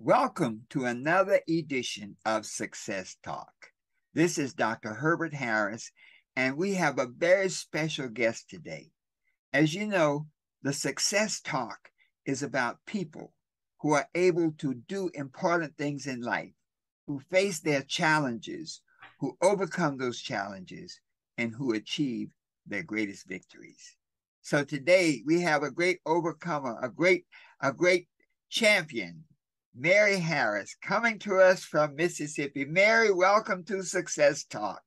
Welcome to another edition of Success Talk. This is Dr. Herbert Harris, and we have a very special guest today. As you know, the Success Talk is about people who are able to do important things in life, who face their challenges, who overcome those challenges, and who achieve their greatest victories. So today we have a great overcomer, a great champion, Mary Harris, coming to us from Mississippi. Mary, welcome to Success Talk.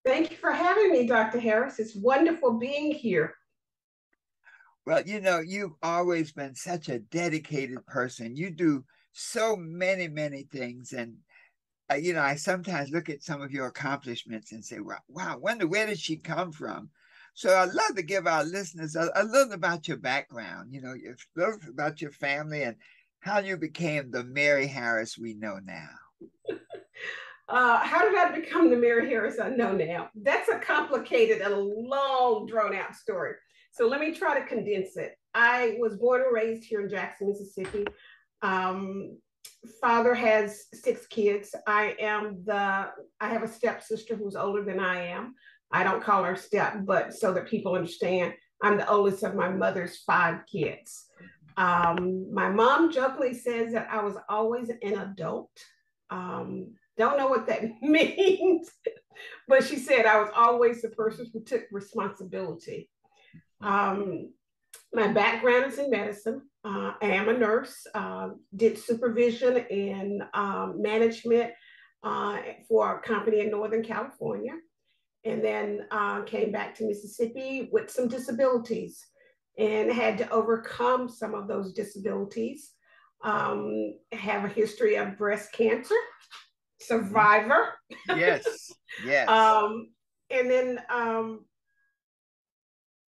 Thank you for having me, Dr. Harris. It's wonderful being here. Well, you know, you've always been such a dedicated person. You do so many things. And, I sometimes look at some of your accomplishments and say, wow, where did she come from? So I'd love to give our listeners a little about your background, a little about your family and how you became the Mary Harris we know now. How did I become the Mary Harris I know now? That's a complicated and long, drawn-out story. So let me try to condense it. I was born and raised here in Jackson, Mississippi. Father has 6 kids. I have a stepsister who's older than I am. I don't call her step, but so that people understand, I'm the oldest of my mother's 5 kids. My mom jokingly says that I was always an adult. Don't know what that means, but she said I was always the person who took responsibility. My background is in medicine. I am a nurse, did supervision and management for a company in Northern California, and then came back to Mississippi with some disabilities and had to overcome some of those disabilities. Have a history of breast cancer, survivor. Yes. And then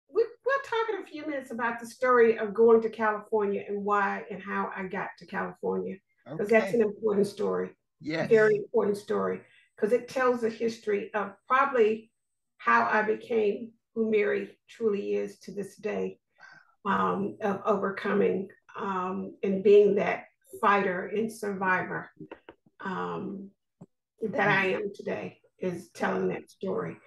we'll talk in a few minutes about the story of going to California and why and how I got to California, because that's an important story. Yes. Very important story, because it tells the history of probably how I became who Mary truly is to this day. Of overcoming and being that fighter and survivor that I am today, is telling that story.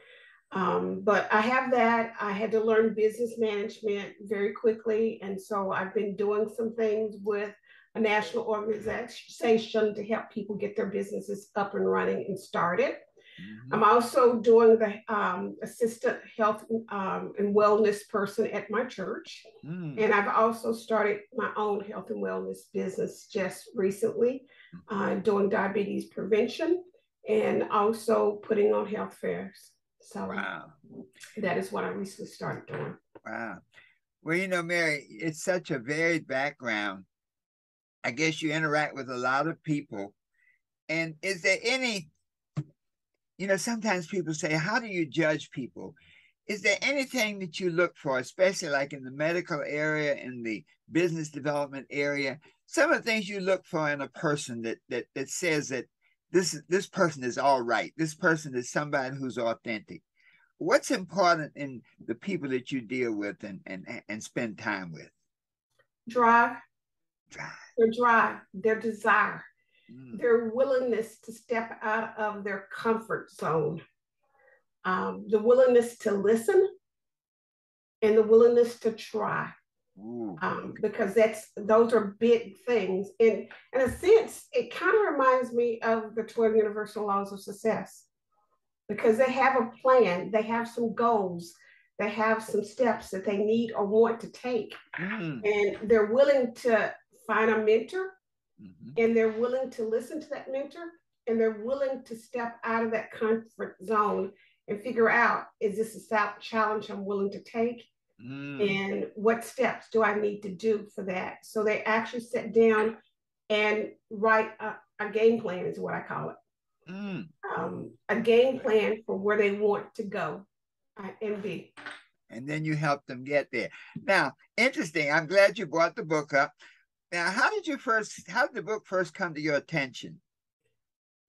But I have that. I had to learn business management very quickly. And so I've been doing some things with a national organization to help people get their businesses up and running and started. I'm also doing the assistant health and wellness person at my church. And I've also started my own health and wellness business just recently, doing diabetes prevention and also putting on health fairs. So that is what I recently started doing. Wow. Well, Mary, it's such a varied background. I guess you interact with a lot of people. And is there any, sometimes people say, how do you judge people? Is there anything that you look for, especially like in the medical area, in the business development area, some of the things you look for in a person that says that this person is all right, this person is somebody who's authentic? What's important in the people that you deal with and spend time with? Drive. Their drive, their desire. Their willingness to step out of their comfort zone, the willingness to listen, and the willingness to try, because those are big things. And in a sense, it kind of reminds me of the 12 Universal Laws of Success, because they have a plan, they have some goals, they have some steps that they need or want to take, and they're willing to find a mentor. And they're willing to listen to that mentor, and they're willing to step out of that comfort zone and figure out, is this a challenge I'm willing to take? And what steps do I need to do for that? So they actually sit down and write a game plan, is what I call it. A game plan for where they want to go and be. And then you help them get there. Now, interesting. I'm glad you brought the book up. Now, how did the book first come to your attention?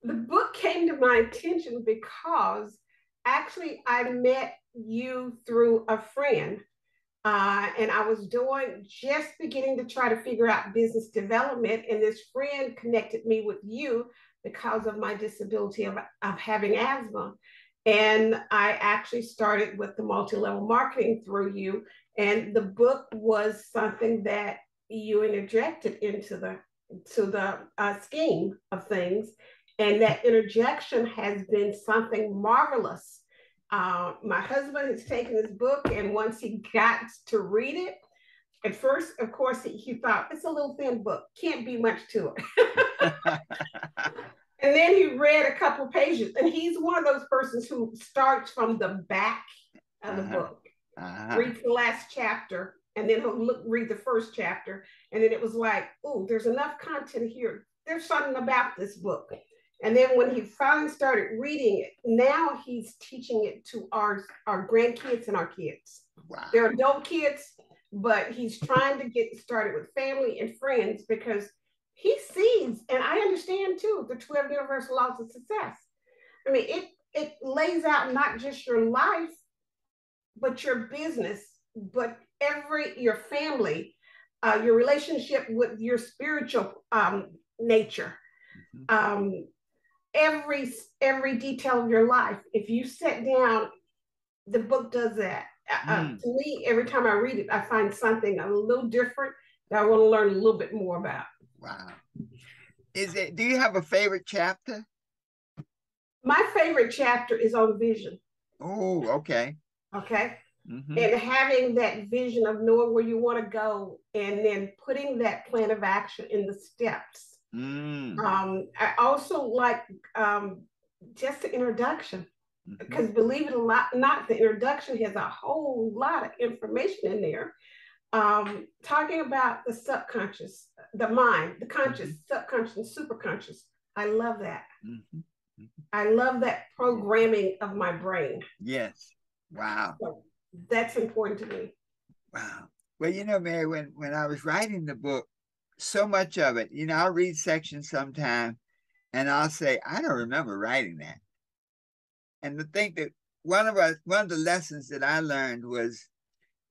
The book came to my attention because actually I met you through a friend. And I was just beginning to try to figure out business development. And this friend connected me with you because of my disability of having asthma. And I actually started with the multi-level marketing through you. And the book was something that you interjected into the scheme of things. And that interjection has been something marvelous. My husband has taken this book, and once he got to read it, at first, of course, he thought it's a little thin book, can't be much to it. And then he read a couple pages, and he's one of those persons who starts from the back of the book, reads the last chapter, and then he'll read the first chapter, and then it was like, oh, there's enough content here. There's something about this book. And then when he finally started reading it, now he's teaching it to our grandkids and our kids. Wow. They're adult kids, but he's trying to get started with family and friends because he sees, and I understand too, the 12 universal laws of success. I mean, it lays out not just your life, but your business, but your family, your relationship with your spiritual nature. Mm-hmm. Every detail of your life. If you sit down, the book does that. To me, every time I read it, I find something a little different that I want to learn a little bit more about. Wow. Do you have a favorite chapter? My favorite chapter is on vision. Oh, okay. Okay. Mm-hmm. And having that vision of knowing where you want to go and then putting that plan of action in the steps. I also like just the introduction, because believe it or not, the introduction has a whole lot of information in there, talking about the subconscious, the mind, the conscious, subconscious, and superconscious. I love that. I love that programming of my brain. Yes. Wow. So that's important to me. Wow. Well, you know, Mary, when I was writing the book, so much of it, you know, I'll read sections sometime and I'll say, I don't remember writing that. And to think that one of the lessons that I learned was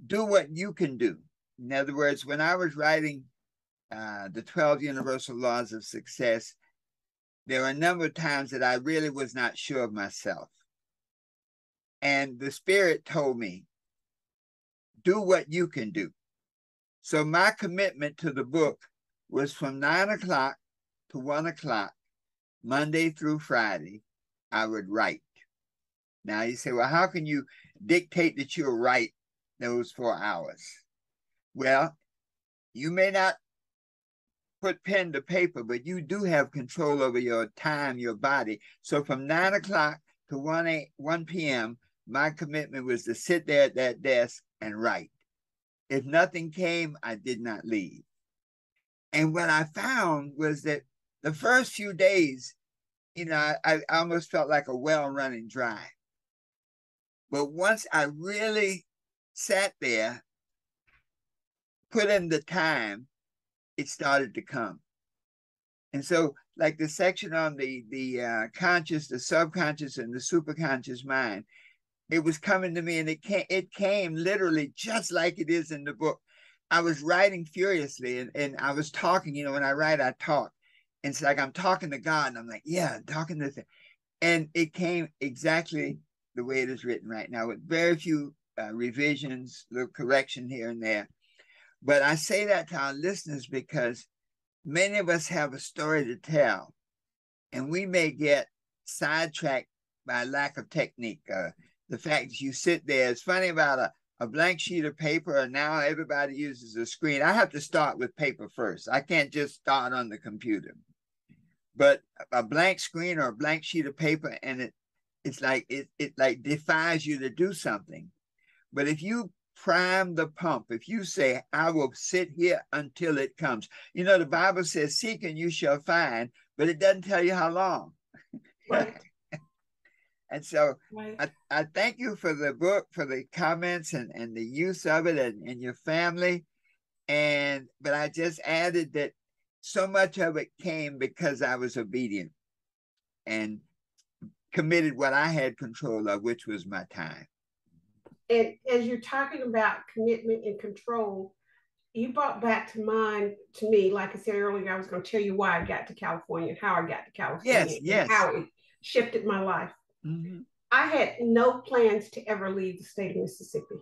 do what you can do. In other words, when I was writing the 12 universal laws of success, there were a number of times that I really was not sure of myself. And the Spirit told me, do what you can do. So my commitment to the book was from 9 o'clock to 1 o'clock, Monday through Friday, I would write. Now you say, well, how can you dictate that you'll write those 4 hours? Well, you may not put pen to paper, but you do have control over your time, your body. So from 9 o'clock to 1 p.m., my commitment was to sit there at that desk and write. If nothing came, I did not leave. And what I found was that the first few days, you know, I almost felt like a well running dry. But once I really sat there, put in the time, it started to come. And so, like the section on the conscious, the subconscious, and the superconscious mind, it was coming to me, and it came literally just like it is in the book. I was writing furiously, and I was talking. You know, when I write, I talk. And it's like I'm talking to God, and I'm like, yeah, I'm talking to this. And it came exactly the way it is written right now, with very few revisions, little correction here and there. But I say that to our listeners because many of us have a story to tell, and we may get sidetracked by lack of technique. The fact that you sit there, it's funny about a blank sheet of paper, and now everybody uses a screen. I have to start with paper first. I can't just start on the computer. But a blank screen or a blank sheet of paper, and it like defies you to do something. But if you prime the pump, if you say, I will sit here until it comes. You know, the Bible says, seek and you shall find, but it doesn't tell you how long. Right. And so I thank you for the book, for the comments and the use of it and your family. But I just added that so much of it came because I was obedient and committed what I had control of, which was my time. And as you're talking about commitment and control, you brought back to mind to me, like I said earlier, I was going to tell you why I got to California and how I got to California and how it shifted my life. Mm-hmm. I had no plans to ever leave the state of Mississippi.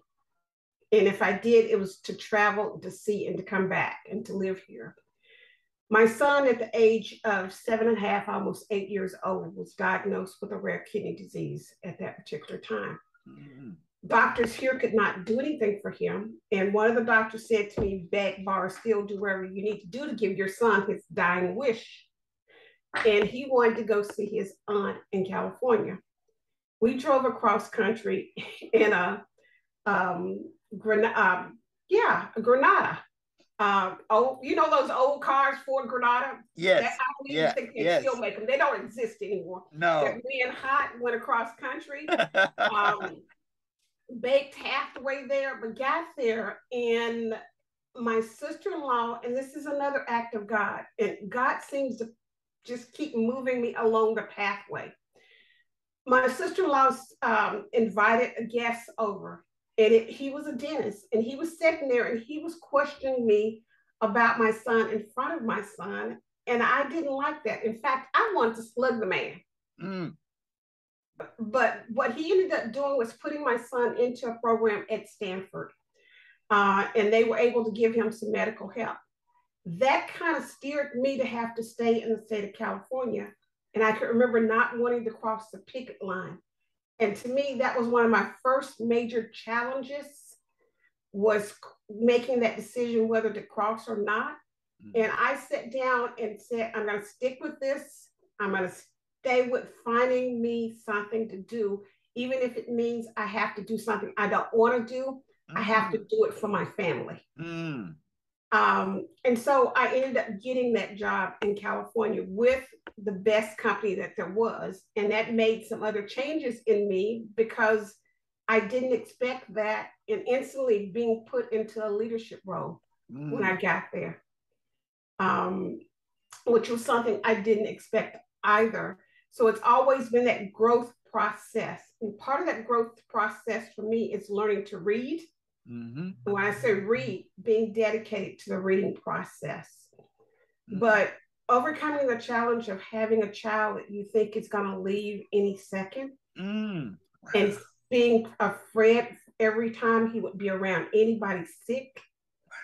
And if I did, it was to travel, to see, and to come back and to live here. My son, at the age of 7.5, almost 8 years old, was diagnosed with a rare kidney disease at that particular time. Mm-hmm. Doctors here could not do anything for him. And one of the doctors said to me, beg, borrow, steal, do whatever you need to do to give your son his dying wish. And he wanted to go see his aunt in California. We drove across country in a Granada. You know those old cars, Ford Granada? Yes. I think they still make them. They don't exist anymore. No. That being hot, went across country. Baked half the way there, but got there, and my sister-in-law, and this is another act of God, and God seems to just keep moving me along the pathway. My sister-in-law invited a guest over, and he was a dentist, and he was sitting there, and he was questioning me about my son in front of my son, and I didn't like that. In fact, I wanted to slug the man. Mm. But what he ended up doing was putting my son into a program at Stanford, and they were able to give him some medical help. That kind of steered me to have to stay in the state of California. And I could remember not wanting to cross the picket line. And to me, that was one of my first major challenges, was making that decision whether to cross or not. Mm-hmm. And I sat down and said, I'm going to stick with this. I'm going to stay with finding me something to do, even if it means I have to do something I don't want to do. Mm-hmm. I have to do it for my family. Mm-hmm. And so I ended up getting that job in California with the best company that there was. And that made some other changes in me because I didn't expect that, and instantly being put into a leadership role when I got there, which was something I didn't expect either. So it's always been that growth process. And part of that growth process for me is learning to read. Mm-hmm. When I say read, being dedicated to the reading process. Mm-hmm. But overcoming the challenge of having a child that you think is going to leave any second, and being afraid every time he would be around anybody sick,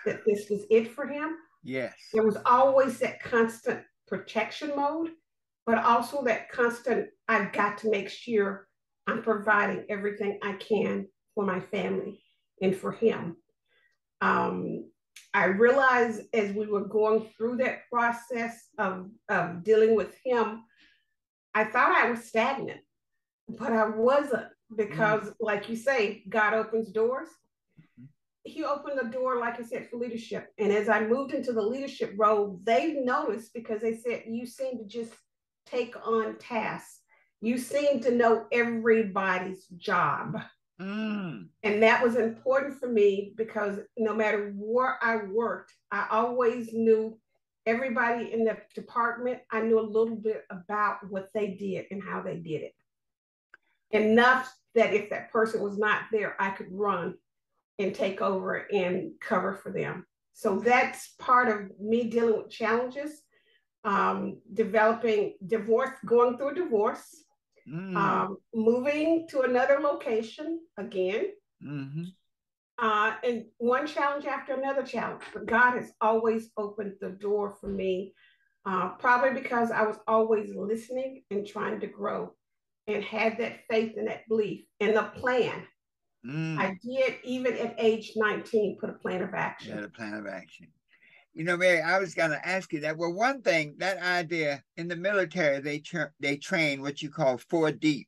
that this was it for him. Yes. There was always that constant protection mode, but also that constant, I've got to make sure I'm providing everything I can for my family and for him. I realized as we were going through that process of dealing with him, I thought I was stagnant, but I wasn't, because like you say, God opens doors. He opened the door, like I said, for leadership. And as I moved into the leadership role, they noticed, because they said, you seem to just take on tasks. You seem to know everybody's job. And that was important for me, because no matter where I worked, I always knew everybody in the department. I knew a little bit about what they did and how they did it. Enough that if that person was not there, I could run and take over and cover for them. So that's part of me dealing with challenges, developing divorce, going through a divorce, moving to another location again, and one challenge after another challenge. But God has always opened the door for me, probably because I was always listening and trying to grow, and had that faith and that belief and the plan. I did, even at age 19, put a plan of action. Yeah, a plan of action. You know, Mary, I was going to ask you that. Well, one thing, that idea, in the military, they train what you call 4 deep,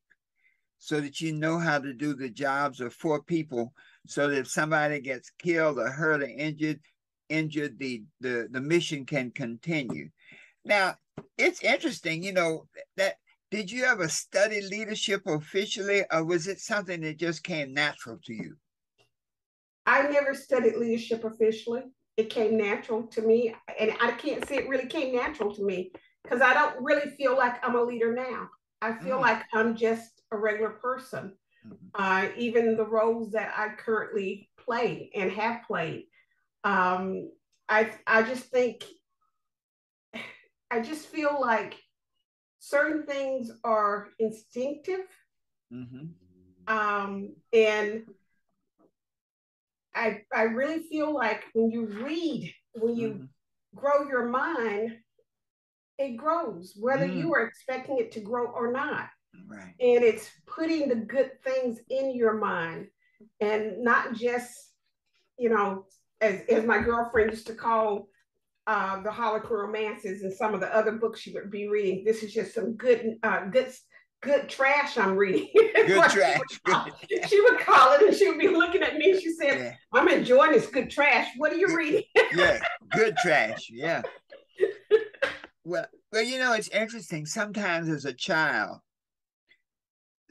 so that you know how to do the jobs of 4 people, so that if somebody gets killed or hurt or injured, the mission can continue. Now, it's interesting, you know, that did you ever study leadership officially, or was it something that just came natural to you? I never studied leadership officially. It came natural to me, and I can't say it really came natural to me, because I don't really feel like I'm a leader now. I feel like I'm just a regular person. Even the roles that I currently play and have played. Um, I just think I just feel like certain things are instinctive, and I really feel like when you read, when you grow your mind, it grows, whether you are expecting it to grow or not. Right. And it's putting the good things in your mind and not just, you know, as my girlfriend used to call the Harlequin romances and some of the other books she would be reading. This is just some good trash I'm reading. Good trash. She would call it, and she would be looking at me. She said, yeah. I'm enjoying this good trash. What are you reading? Yeah, good trash. Yeah. Well, you know, it's interesting. Sometimes as a child,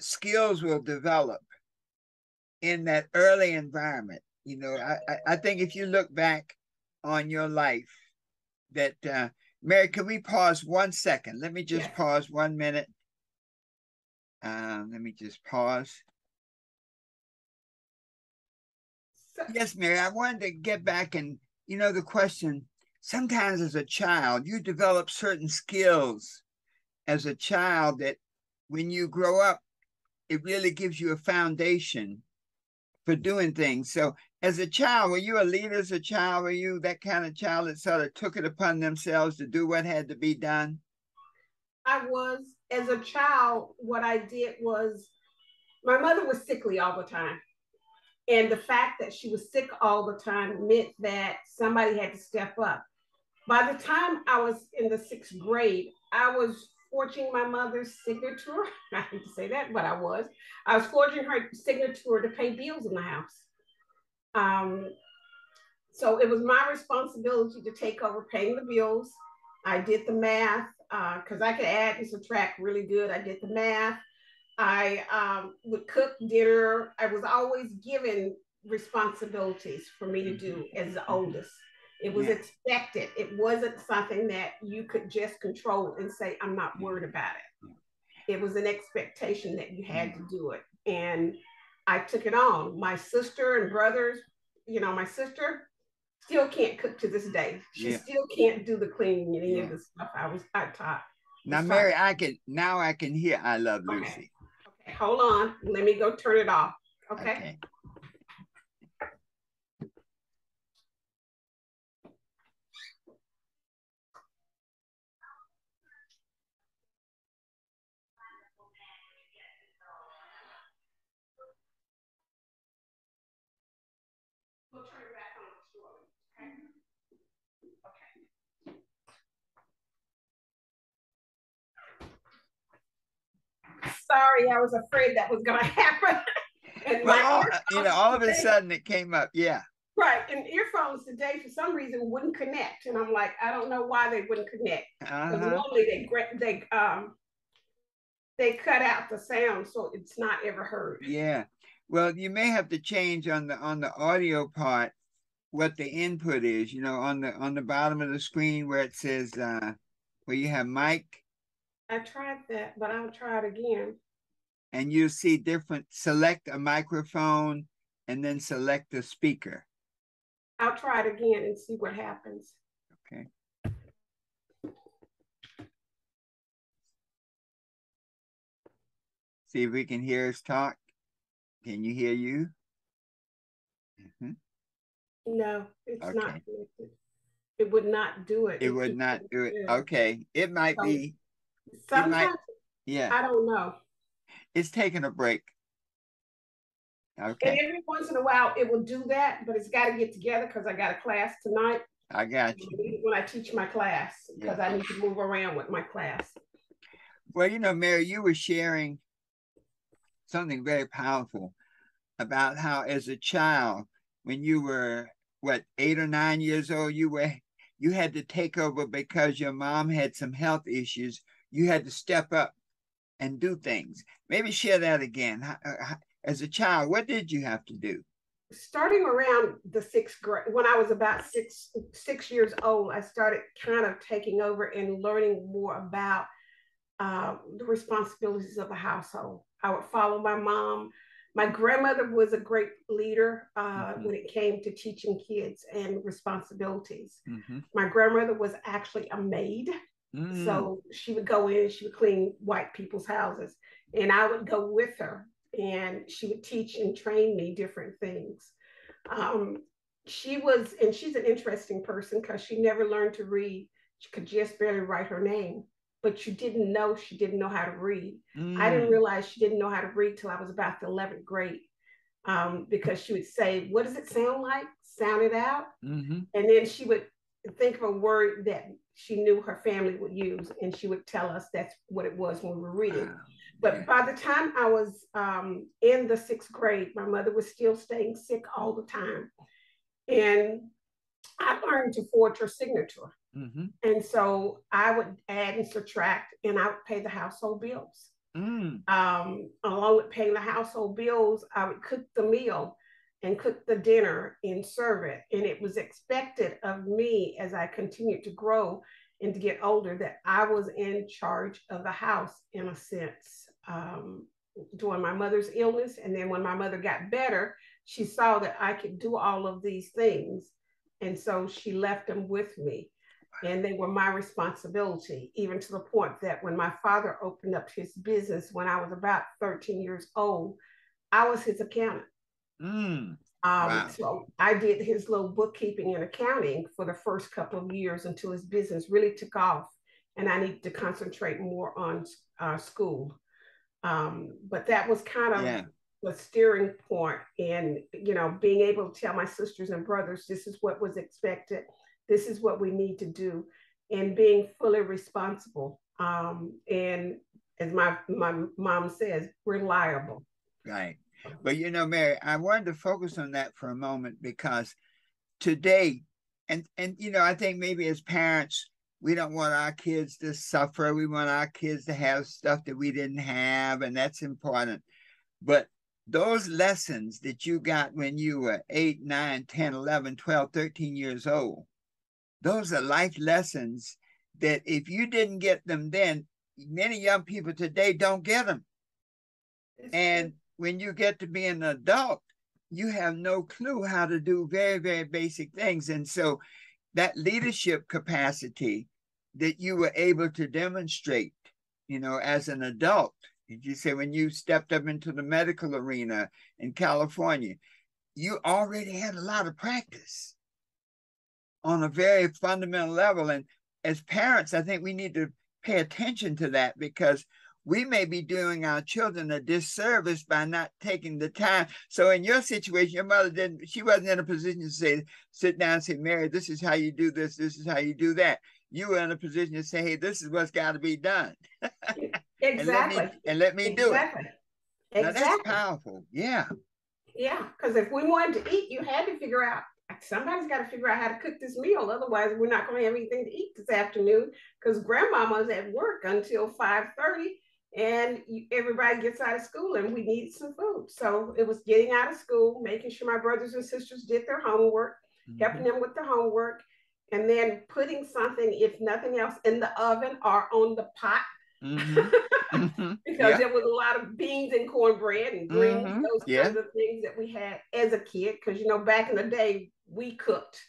skills will develop in that early environment. You know, I think if you look back on your life, that Mary, can we pause 1 second? Let me just pause 1 minute. Let me just pause. Yes, Mary, I wanted to get back and, you know, the question, sometimes as a child, you develop certain skills as a child that when you grow up, it really gives you a foundation for doing things. So as a child, were you a leader as a child? Were you that kind of child that sort of took it upon themselves to do what had to be done? I was. As a child, what I did was, my mother was sickly all the time. And the fact that she was sick all the time meant that somebody had to step up. By the time I was in the 6th grade, I was forging my mother's signature. I hate to say that, but I was. I was forging her signature to pay bills in the house. So it was my responsibility to take over paying the bills. I did the math because I could add and subtract really good. I did the math. I would cook dinner. I was always given responsibilities for me to do as the oldest. It was expected. It wasn't something that you could just control and say, I'm not worried about it. It was an expectation that you had to do it. And I took it on. My sister and brothers, you know, my sister still can't cook to this day. She still can't do the cleaning and any of the stuff I taught. Now, Mary, I can hear I Love Lucy. Okay, hold on. Let me go turn it off. Okay. We'll turn it back on shortly. Okay. Sorry, I was afraid that was going to happen. And well, you know, all of a sudden it came up. Yeah. Right. And earphones today, for some reason, wouldn't connect. And I'm like, I don't know why they wouldn't connect. Because normally they cut out the sound, so it's not ever heard. Yeah. Well, you may have to change on the audio part what the input is. You know, on the bottom of the screen where it says where you have mic. I tried that, but I'll try it again. And you see different, select a microphone and then select the speaker. I'll try it again and see what happens. Okay. See if we can hear us talk. Can you hear you? No, it's not connected. It would not do it. It would not do it. Okay. It might be. Sometimes, I don't know. It's taking a break. Okay. And every once in a while it will do that, but it's got to get together because I got a class tonight. I got you. When I teach my class, because I need to move around with my class. Well, you know, Mary, you were sharing something very powerful about how as a child, when you were, what, 8 or 9 years old, you had to take over because your mom had some health issues. You had to step up and do things. Maybe share that again. As a child, what did you have to do? Starting around the 6th grade, when I was about six years old, I started kind of taking over and learning more about the responsibilities of the household. I would follow my mom My grandmother was a great leader when it came to teaching kids and responsibilities. My grandmother was actually a maid. So she would go in, she would clean white people's houses, and I would go with her, and she would teach and train me different things. She's an interesting person because she never learned to read. She could just barely write her name, but you didn't know she didn't know how to read. I didn't realize she didn't know how to read till I was about the 11th grade, because she would say, "What does it sound like? Sound it out." And then she would think of a word that she knew her family would use, and she would tell us that's what it was when we were reading. Wow. But by the time I was in the 6th grade, my mother was still staying sick all the time. And I learned to forge her signature. And so I would add and subtract, and I would pay the household bills. Along with paying the household bills, I would cook the meal and cook the dinner and serve it. And it was expected of me as I continued to grow and to get older that I was in charge of the house in a sense. During my mother's illness, and then when my mother got better, she saw that I could do all of these things. And so she left them with me. And they were my responsibility, even to the point that when my father opened up his business when I was about 13 years old, I was his accountant. Wow. So I did his little bookkeeping and accounting for the first couple of years until his business really took off and I needed to concentrate more on school. But that was kind of the steering point, and being able to tell my sisters and brothers, this is what was expected, this is what we need to do, and being fully responsible, and as my mom says, reliable. Right. But Mary, I wanted to focus on that for a moment because today, and I think maybe as parents, we don't want our kids to suffer. We want our kids to have stuff that we didn't have, and that's important. But those lessons that you got when you were 8, 9, 10, 11, 12, 13 years old, those are life lessons that if you didn't get them then, many young people today don't get them. And when you get to be an adult, you have no clue how to do very, very basic things. And so that leadership capacity that you were able to demonstrate, as an adult, did you say when you stepped up into the medical arena in California, you already had a lot of practice on a very fundamental level. And as parents, I think we need to pay attention to that because we may be doing our children a disservice by not taking the time. So in your situation, your mother she wasn't in a position to say, sit down and say, Mary, this is how you do this. This is how you do that. You were in a position to say, hey, this is what's got to be done. Exactly. and let me do it. Now Exactly. that's powerful. Yeah. Yeah. Because if we wanted to eat, you had to figure out, somebody's got to figure out how to cook this meal. Otherwise, we're not going to have anything to eat this afternoon because grandmama's at work until 5:30 and everybody gets out of school and we need some food. So it was getting out of school, making sure my brothers and sisters did their homework, helping them with the homework, and then putting something, if nothing else, in the oven or on the pot. Because there was a lot of beans and cornbread and greens, those kinds of things that we had as a kid. Because, back in the day, we cooked.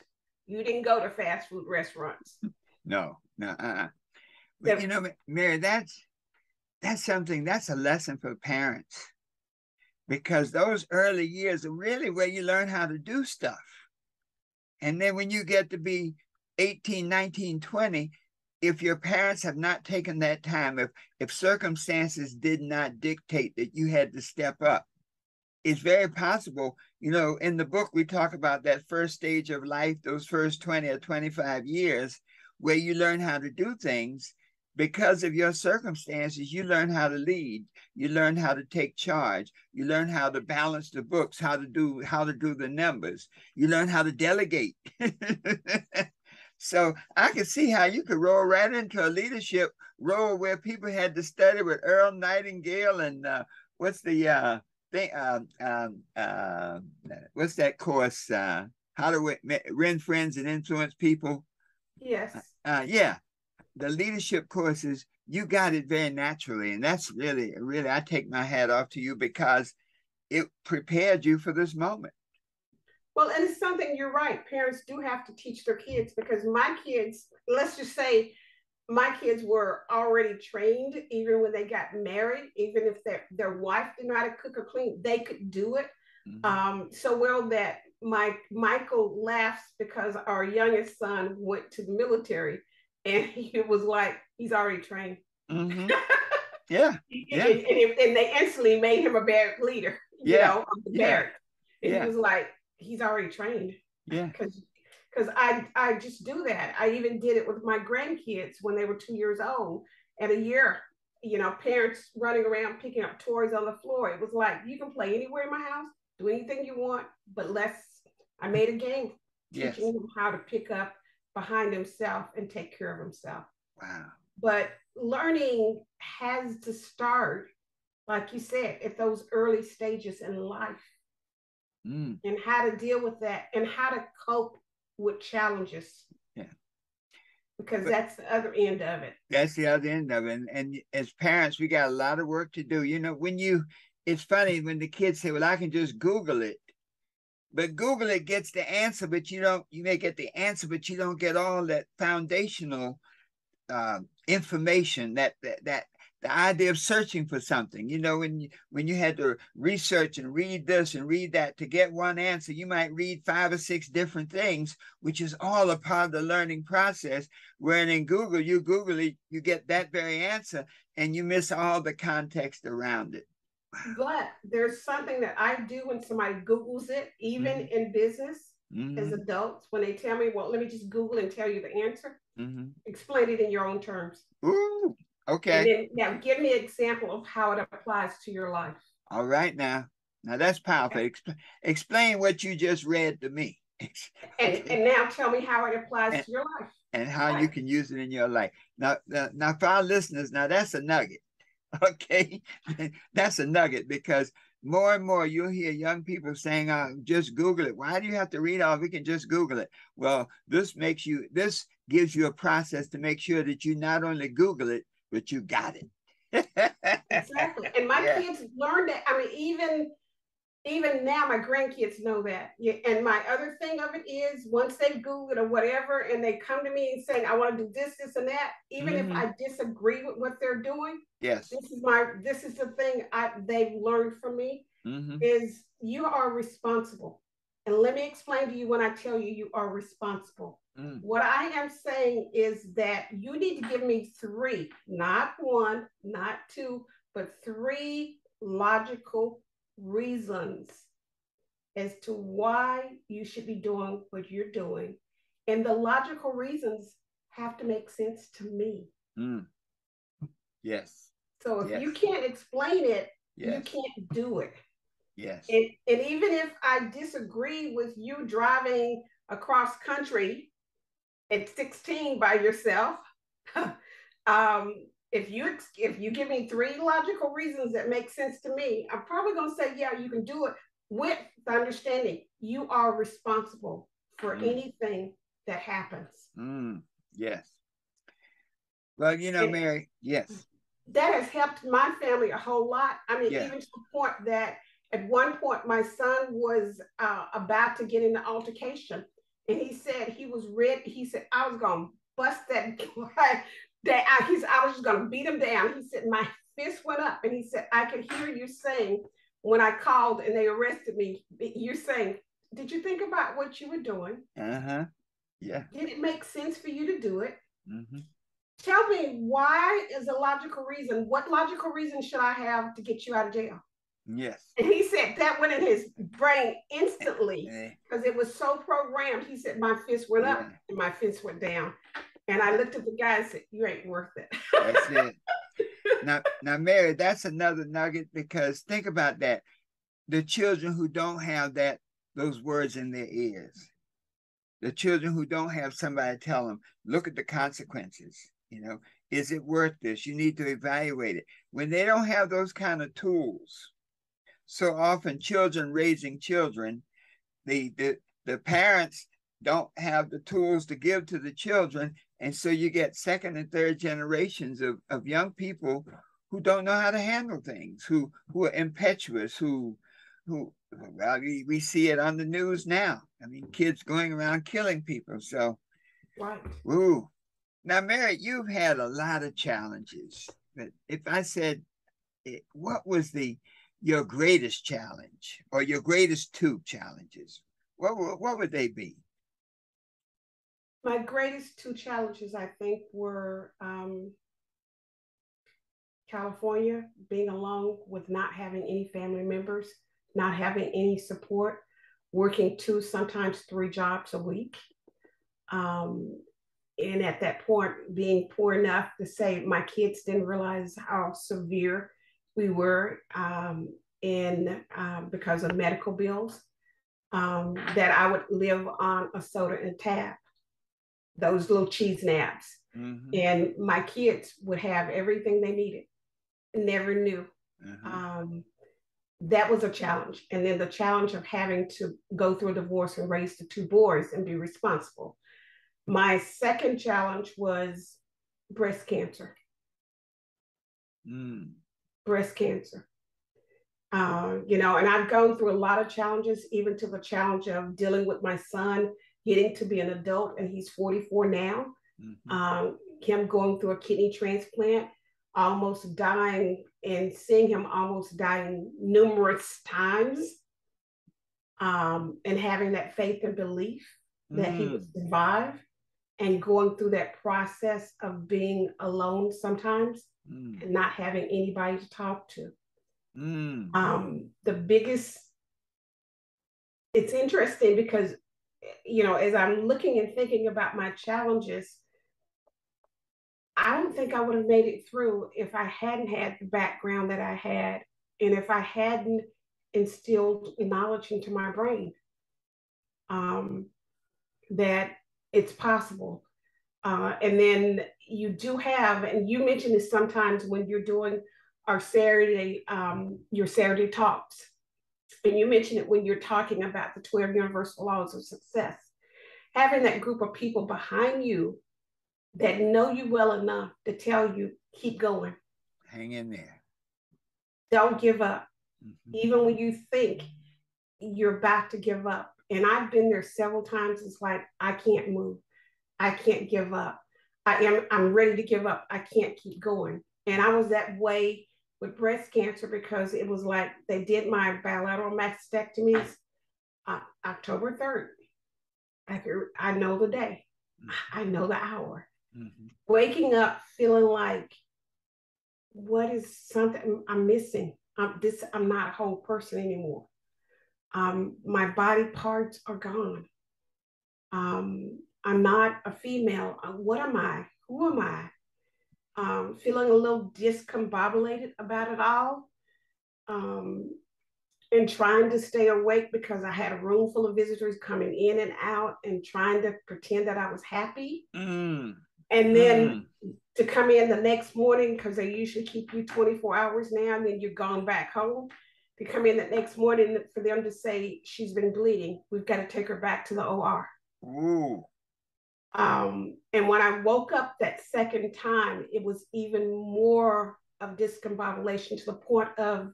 You didn't go to fast food restaurants. No. But, Mary, that's something, that's a lesson for parents. Because those early years are really where you learn how to do stuff. And then when you get to be 18, 19, 20, if your parents have not taken that time, if circumstances did not dictate that you had to step up, it's very possible, in the book, we talk about that first stage of life, those first 20 or 25 years, where you learn how to do things. Because of your circumstances, you learn how to lead, you learn how to take charge, you learn how to balance the books, how to do the numbers, you learn how to delegate. So I could see how you could roll right into a leadership role where people had to study with Earl Nightingale and what's the thing? What's that course? How to win friends and influence people? Yes. Yeah, the leadership courses. You got it very naturally, and that's really, I take my hat off to you because it prepared you for this moment. Well, and it's something, you're right. Parents do have to teach their kids, because my kids, let's just say my kids were already trained even when they got married. Even if their wife didn't know how to cook or clean, they could do it. So well that Michael laughs because our youngest son went to the military, and he was like, he's already trained. Yeah. And they instantly made him a barrack leader, of the barrack. And he was like, he's already trained. Yeah. Because I just do that. I even did it with my grandkids when they were 2 years old. At a year, parents running around picking up toys on the floor. It was like, you can play anywhere in my house, do anything you want, but I made a game teaching him how to pick up behind himself and take care of himself. Wow. But learning has to start, like you said, at those early stages in life. And how to deal with that and how to cope with challenges. Yeah. Because that's the other end of it. That's the other end of it. And as parents, we got a lot of work to do. It's funny when the kids say, well, I can just Google it. But Google it gets the answer, but you may get the answer, but you don't get all that foundational information, that the idea of searching for something. When you had to research and read this and read that to get one answer, you might read 5 or 6 different things, which is all a part of the learning process. Where in Google, you Google it, you get that very answer, and you miss all the context around it. Wow. But there's something that I do when somebody Googles it, even in business, as adults, when they tell me, well, let me just Google and tell you the answer. Explain it in your own terms. Ooh. Okay. And then, now give me an example of how it applies to your life. All right, now that's powerful. Okay. Explain what you just read to me. And now tell me how it applies to your life. And how you can use it in your life. Now for our listeners, now that's a nugget. Okay. That's a nugget, because more and more you'll hear young people saying, just Google it. Why do you have to read all? We can just Google it. Well, this gives you a process to make sure that you not only Google it, but you got it. Exactly. And my kids learned that. I mean, even now, my grandkids know that. And my other thing of it is, once they Google it or whatever, and they come to me and saying, I want to do this, this, and that, even if I disagree with what they're doing, this is the thing they've learned from me, is you are responsible. And let me explain to you when I tell you are responsible. What I am saying is that you need to give me 3, not 1, not 2, but 3 logical reasons as to why you should be doing what you're doing. And the logical reasons have to make sense to me. Yes. So if you can't explain it, you can't do it. Yes. And even if I disagree with you driving across country at 16 by yourself, if you give me 3 logical reasons that make sense to me, I'm probably going to say, yeah, you can do it, with the understanding you are responsible for anything that happens. Yes. Well, Mary, yes. That has helped my family a whole lot. I mean, even to the point that at one point my son was about to get in an altercation, and he said he was ready. He said, I was going to bust that guy. I was just going to beat him down. He said, my fist went up, and he said, I could hear you saying when I called and they arrested me, you're saying, did you think about what you were doing? Yeah. Did it make sense for you to do it? Tell me, why is a logical reason? What logical reason should I have to get you out of jail? Yes. And he said that went in his brain instantly, because it was so programmed. He said, my fist went up and my fist went down. And I looked at the guy and said, you ain't worth it. That's it. Now, Mary, that's another nugget, because think about that. The children who don't have those words in their ears, the children who don't have somebody tell them, look at the consequences, is it worth this? You need to evaluate it. When they don't have those kind of tools, so often children raising children, the parents don't have the tools to give to the children. And so you get 2nd and 3rd generations of young people who don't know how to handle things, who are impetuous, who who, well, we see it on the news now. I mean, kids going around killing people. So, right. Ooh. Now, Mary, you've had a lot of challenges. But if I said, what was your greatest challenge or your greatest two challenges, what would they be? My greatest two challenges, I think, were California, being alone with not having any family members, not having any support, working two, sometimes three jobs a week. And at that point, being poor enough to say my kids didn't realize how severe we were because of medical bills, that I would live on a soda and tab, those little cheese nabs. Mm-hmm. And my kids would have everything they needed, never knew. Mm-hmm. That was a challenge. And then the challenge of having to go through a divorce and raise the two boys and be responsible. My second challenge was breast cancer. Breast cancer. And I've gone through a lot of challenges, even to the challenge of dealing with my son getting to be an adult, and he's 44 now. Mm-hmm. Him going through a kidney transplant, almost dying, and seeing him almost dying numerous times, and having that faith and belief that he would survive, and going through that process of being alone sometimes and not having anybody to talk to. The biggest, it's interesting because, as I'm looking and thinking about my challenges, I don't think I would have made it through if I hadn't had the background that I had, and if I hadn't instilled knowledge into my brain, that it's possible. And then you do have, and you mentioned this sometimes when you're doing our Saturday, your Saturday talks, and you mentioned it when you're talking about the 12 universal laws of success, having that group of people behind you that know you well enough to tell you, keep going. Hang in there. Don't give up. Mm-hmm. Even when you think you're about to give up. And I've been there several times. It's like, I can't move. I can't give up. I'm ready to give up. I can't keep going. And I was that way with breast cancer because it was like they did my bilateral mastectomies October 3rd. I know the day. I know the hour. Mm-hmm. Waking up feeling like, what is something I'm missing? I'm not a whole person anymore. My body parts are gone. I'm not a female. What am I? Who am I? Feeling a little discombobulated about it all. And trying to stay awake because I had a room full of visitors coming in and out and trying to pretend that I was happy. And then to come in the next morning, because they usually keep you 24 hours now, and then you're gone back home. To come in the next morning for them to say, she's been bleeding. We've got to take her back to the OR. Ooh. And when I woke up that second time, it was even more of discombobulation to the point of,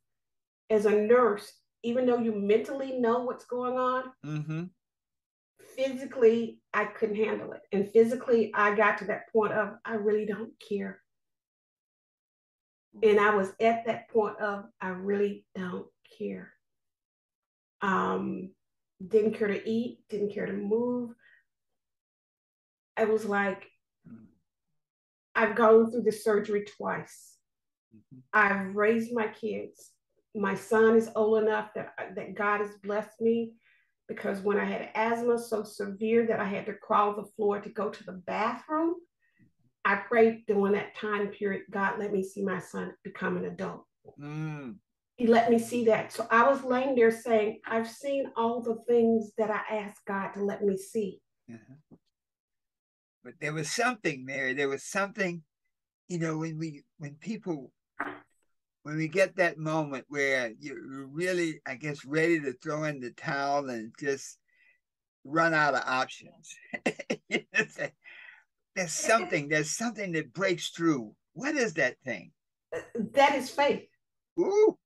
as a nurse, even though you mentally know what's going on, physically, I couldn't handle it. And physically, I got to that point of, I really don't care. And I was at that point of, I really don't care. Didn't care to eat, didn't care to move. I was like, I've gone through the surgery twice. I've raised my kids. My son is old enough that God has blessed me, because when I had asthma so severe that I had to crawl the floor to go to the bathroom, I prayed during that time period, God, let me see my son become an adult. He let me see that. So I was laying there saying, I've seen all the things that I asked God to let me see. But there was something, Mary. There was something, when we get that moment where you're really, I guess, ready to throw in the towel and just run out of options. There's something that breaks through. What is that thing? That is faith. Ooh.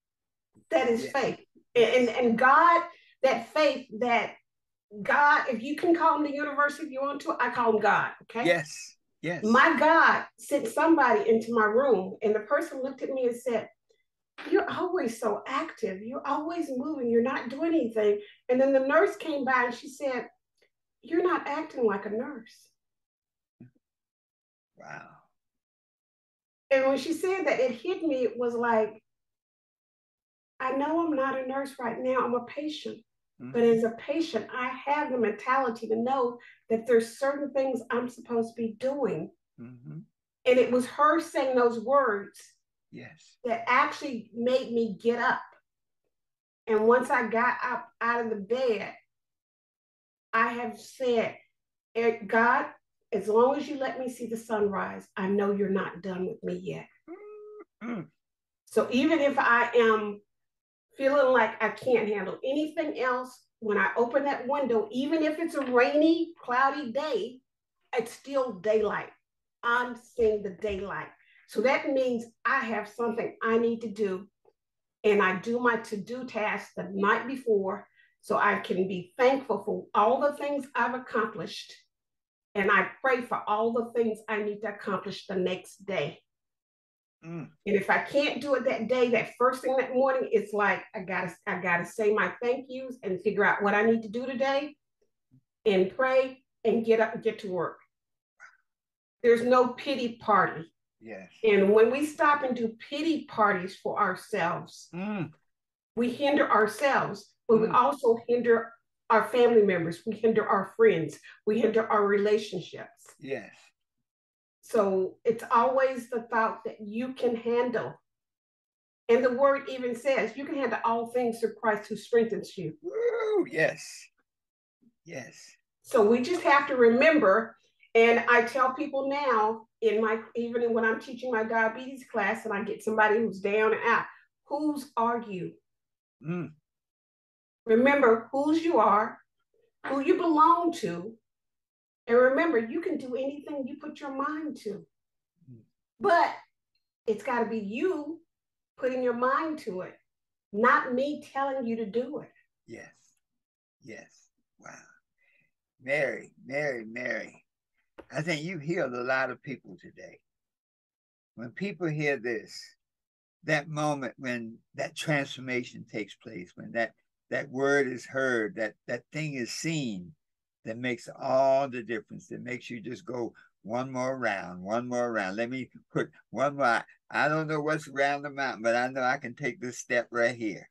That is faith. And God, that faith that God, if you can call him the universe if you want to, I call him God. Okay. Yes. Yes. My God sent somebody into my room, and the person looked at me and said, "You're always so active. You're always moving. You're not doing anything." And then the nurse came by and she said, "You're not acting like a nurse." Wow. And when she said that, it hit me. It was like, I know I'm not a nurse right now. I'm a patient. But as a patient, I have the mentality to know that there's certain things I'm supposed to be doing. And it was her saying those words, yes, that actually made me get up. And once I got up out of the bed, I have said, God, as long as you let me see the sunrise, I know you're not done with me yet. So even if I am feeling like I can't handle anything else, when I open that window, even if it's a rainy, cloudy day, it's still daylight. I'm seeing the daylight. So that means I have something I need to do. And I do my to-do tasks the night before so I can be thankful for all the things I've accomplished. And I pray for all the things I need to accomplish the next day. And if I can't do it that day, that first thing that morning, it's like I gotta say my thank yous and figure out what I need to do today and pray and get up and get to work. There's no pity party. Yes. And when we stop and do pity parties for ourselves, we hinder ourselves, but we also hinder our family members. We hinder our friends. We hinder our relationships. Yes. So it's always the thought that you can handle. And the word even says you can handle all things through Christ who strengthens you. Woo, yes. Yes. So we just have to remember, and I tell people now, even when I'm teaching my diabetes class and I get somebody who's down and out, whose are you? Remember whose you are, who you belong to, and remember you can do anything you put your mind to. But it's got to be you putting your mind to it, not me telling you to do it. Yes. Yes. Wow. Mary. I think you healed a lot of people today. When people hear this, that moment when that transformation takes place, when that word is heard, that thing is seen, that makes all the difference. That makes you just go one more round. Let me put one more. I don't know what's around the mountain, but I know I can take this step right here.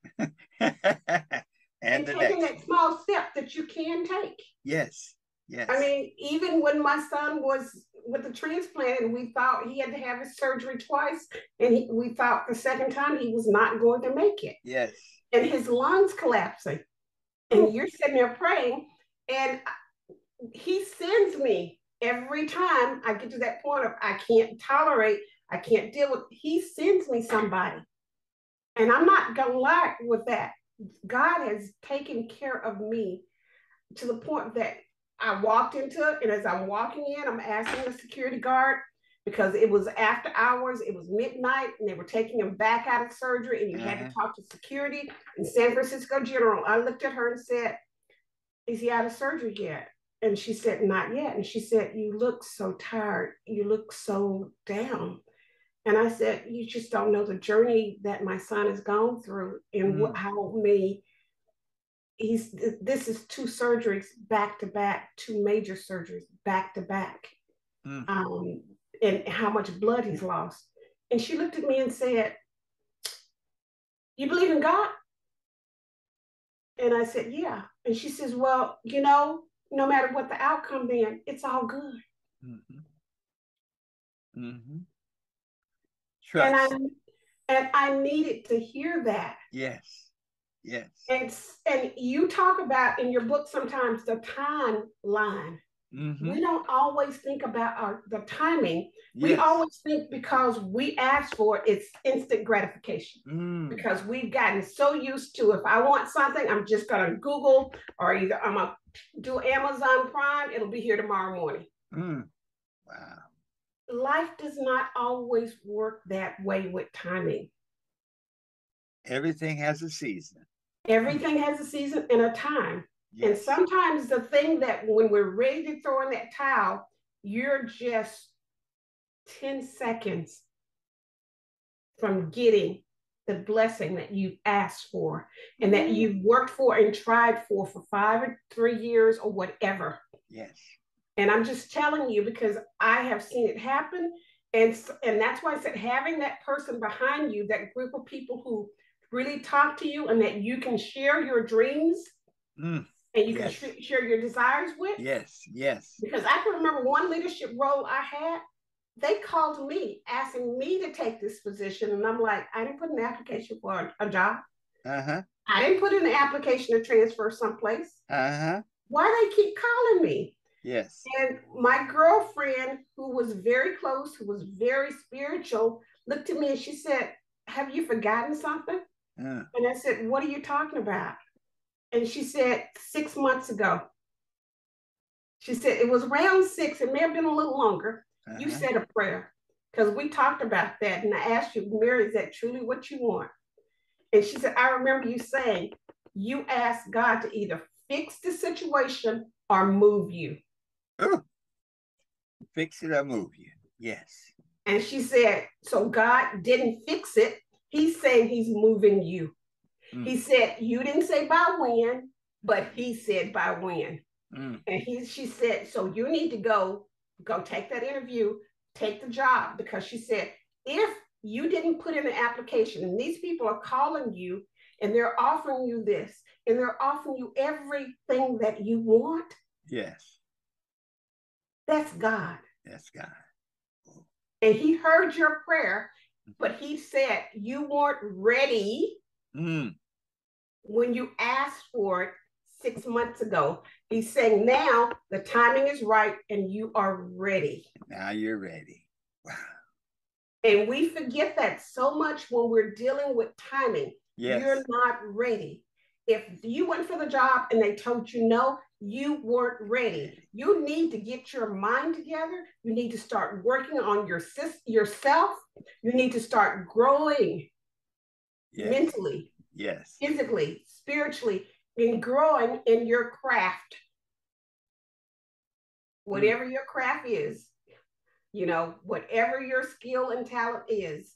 and taking that small step that you can take. Yes. Yes. I mean, even when my son was with the transplant and we thought he had to have his surgery twice, and we thought the second time he was not going to make it. Yes. And his lungs collapsing. And you're sitting there praying, and he sends me every time I get to that point of I can't deal with, he sends me somebody. And I'm not gonna lie with that. God has taken care of me to the point that I walked into it, and as I'm walking in, I'm asking the security guard, because it was after hours, it was midnight, and they were taking him back out of surgery, and you had to talk to security in San Francisco General. I looked at her and said, "Is he out of surgery yet?" And she said, "Not yet." And she said, "You look so tired. You look so down." And I said, "You just don't know the journey that my son has gone through, and how many this is 2 surgeries back to back, 2 major surgeries back to back, and how much blood he's lost." And she looked at me and said, "You believe in God?" And I said, "Yeah." And she says, "Well, no matter what the outcome, then it's all good." Trust. And I needed to hear that. Yes. Yes. And you talk about in your book sometimes the timeline. We don't always think about the timing. Yes. We always think because we ask for it, it's instant gratification. Because we've gotten so used to, if I want something, I'm just going to Google, or either I'm going to do Amazon Prime, it'll be here tomorrow morning. Wow. Life does not always work that way with timing. Everything has a season. Everything has a season and a time. Yes. And sometimes the thing that when we're ready to throw in that towel, you're just 10 seconds from getting the blessing that you asked for and that you've worked for and tried for 5 or 3 years or whatever. Yes. And I'm just telling you because I have seen it happen. And that's why I said having that person behind you, that group of people who really talk to you and that you can share your dreams and you can share your desires with. Yes, yes. Because I can remember one leadership role I had, they called me asking me to take this position. And I'm like, I didn't put an application for a job. I didn't put in an application to transfer someplace. Why they keep calling me? Yes. And my girlfriend, who was very close, who was very spiritual, looked at me and she said, have you forgotten something? And I said, what are you talking about? And she said, 6 months ago. She said, it was around 6, it may have been a little longer. You said a prayer because we talked about that. And I asked you, Mary, is that truly what you want? And she said, I remember you saying, you asked God to either fix the situation or move you. Oh, fix it or move you. Yes. And she said, so God didn't fix it. He's saying he's moving you. He said, you didn't say by when, but he said by when. And she said, so you need to go take that interview, take the job, because she said, if you didn't put in an application and these people are calling you and they're offering you this and they're offering you everything that you want. Yes. That's God. That's God. And he heard your prayer, but he said you weren't ready when you asked for it 6 months ago. He's saying now the timing is right and you are ready. Now you're ready. Wow. And we forget that so much when we're dealing with timing. Yes. You're not ready. If you went for the job and they told you no, you weren't ready. You need to get your mind together. You need to start working on yourself. You need to start growing mentally, physically, spiritually, and growing in your craft. Whatever your craft is, whatever your skill and talent is,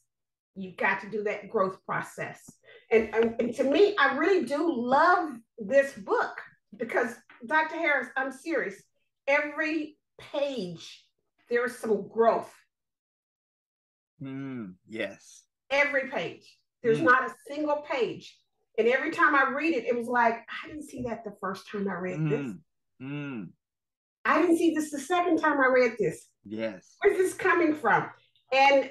you've got to do that growth process. And to me, I really do love this book because, Dr. Harris, I'm serious. Every page, there's some growth. Yes. Every page. There's not a single page. And every time I read it, it was like, I didn't see that the first time I read this. I didn't see this the second time I read this. Yes. Where's this coming from? And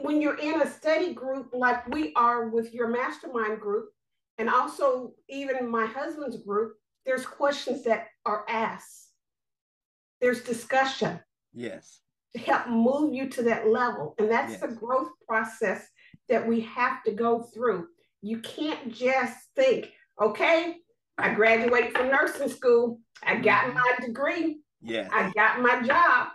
when you're in a study group like we are with your mastermind group, and also even my husband's group, there's questions that are asked. There's discussion. Yes. To help move you to that level. And that's the growth process that we have to go through. You can't just think, okay, I graduated from nursing school. I got my degree. Yes. I got my job.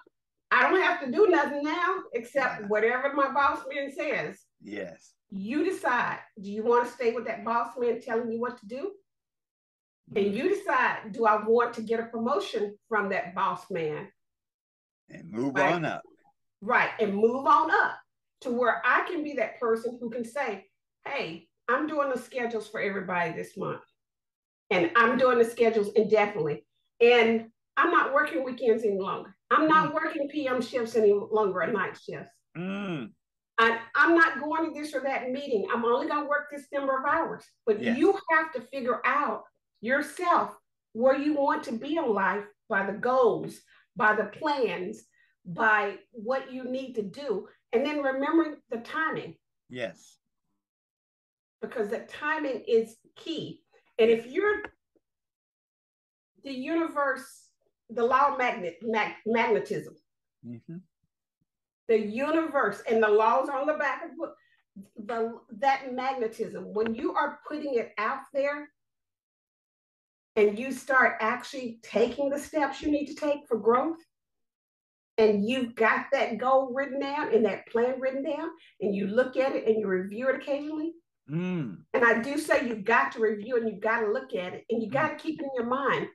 I don't have to do nothing now except whatever my boss man says. Yes. You decide, do you want to stay with that boss man telling you what to do? And you decide, do I want to get a promotion from that boss man? And move on up. Right. And move on up to where I can be that person who can say, hey, I'm doing the schedules for everybody this month. And I'm doing the schedules indefinitely. And I'm not working weekends any longer. I'm not working PM shifts any longer or night shifts. I'm not going to this or that meeting. I'm only going to work this number of hours. But you have to figure out yourself where you want to be in life by the goals, by the plans, by what you need to do. And then remembering the timing. Yes. Because the timing is key. And if you're the universe, the law of magnetism, the universe and the laws on the back of the book, that magnetism, when you are putting it out there and you start actually taking the steps you need to take for growth, and you've got that goal written down and that plan written down, and you look at it and you review it occasionally, Mm. And I do say you've got to review and you've got to look at it and you got to keep it in your mind.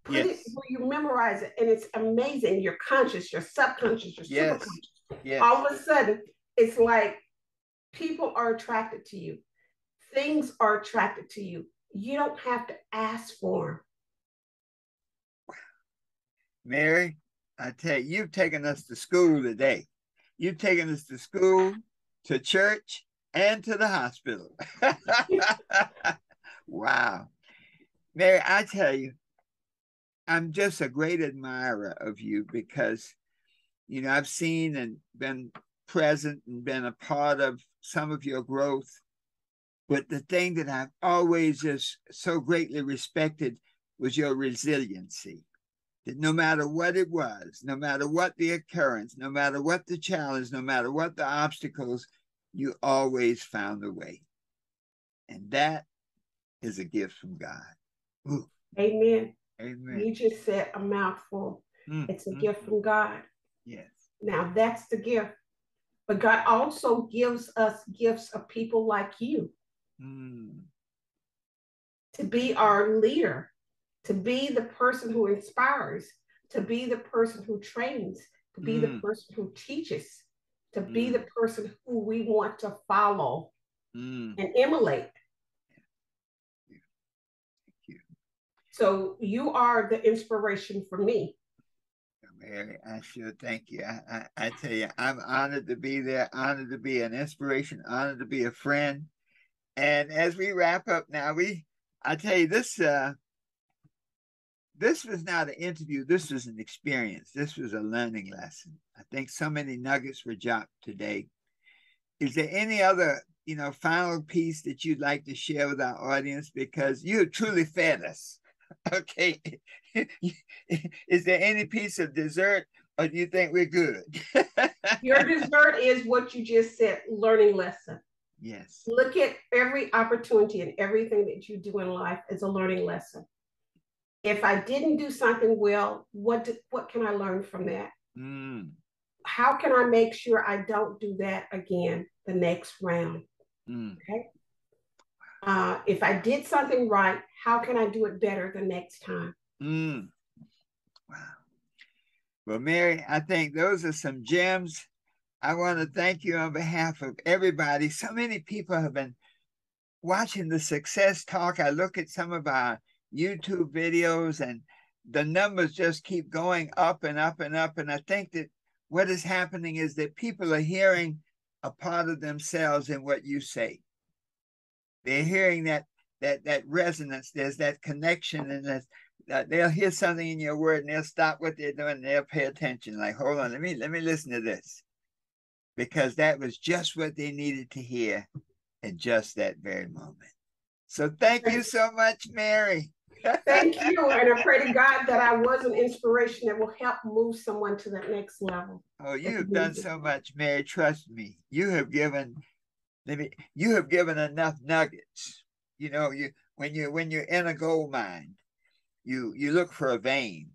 Put it Yes. where you memorize it, and it's amazing. Your conscious, your subconscious, your Yes. superconscious. Yes. All of a sudden, it's like people are attracted to you. Things are attracted to you. You don't have to ask for them. Mary, I tell you, you've taken us to school today. You've taken us to school, to church, and to the hospital. Wow. Mary, I tell you, I'm just a great admirer of you because, I've seen and been present and been a part of some of your growth. But the thing that I've always just so greatly respected was your resiliency. That no matter what it was, no matter what the occurrence, no matter what the challenge, no matter what the obstacles, you always found a way. And that is a gift from God. Ooh. Amen. Amen. You just said a mouthful. It's a gift from God. Yes. Now that's the gift. But God also gives us gifts of people like you to be our leader, to be the person who inspires, to be the person who trains, to be the person who teaches, to be the person who we want to follow and emulate. Thank you. So you are the inspiration for me. Mary, I sure thank you. I tell you, I'm honored to be there, honored to be an inspiration, honored to be a friend. And as we wrap up now, I tell you, this was not an interview. This was an experience. This was a learning lesson. I think so many nuggets were dropped today. Is there any other, final piece that you'd like to share with our audience? Because you have truly fed us. Okay. Is there any piece of dessert, or do you think we're good? Your dessert is what you just said, learning lesson. Yes. Look at every opportunity and everything that you do in life as a learning lesson. If I didn't do something well, what can I learn from that? How can I make sure I don't do that again the next round? Okay. If I did something right, how can I do it better the next time? Wow. Well, Mary, I think those are some gems. I want to thank you on behalf of everybody. So many people have been watching the Success Talk. I look at some of our YouTube videos and the numbers just keep going up and up and up. And I think that what is happening is that people are hearing a part of themselves in what you say. They're hearing that resonance. There's that connection, and they'll hear something in your word and they'll stop what they're doing and they'll pay attention. Like, hold on, let me listen to this, because that was just what they needed to hear at just that very moment. So thank you so much, Mary. Thank you. And I pray to God that I was an inspiration that will help move someone to that next level. Oh, you've done so much, Mary. Trust me. You have given enough nuggets. When you're in a gold mine, you look for a vein.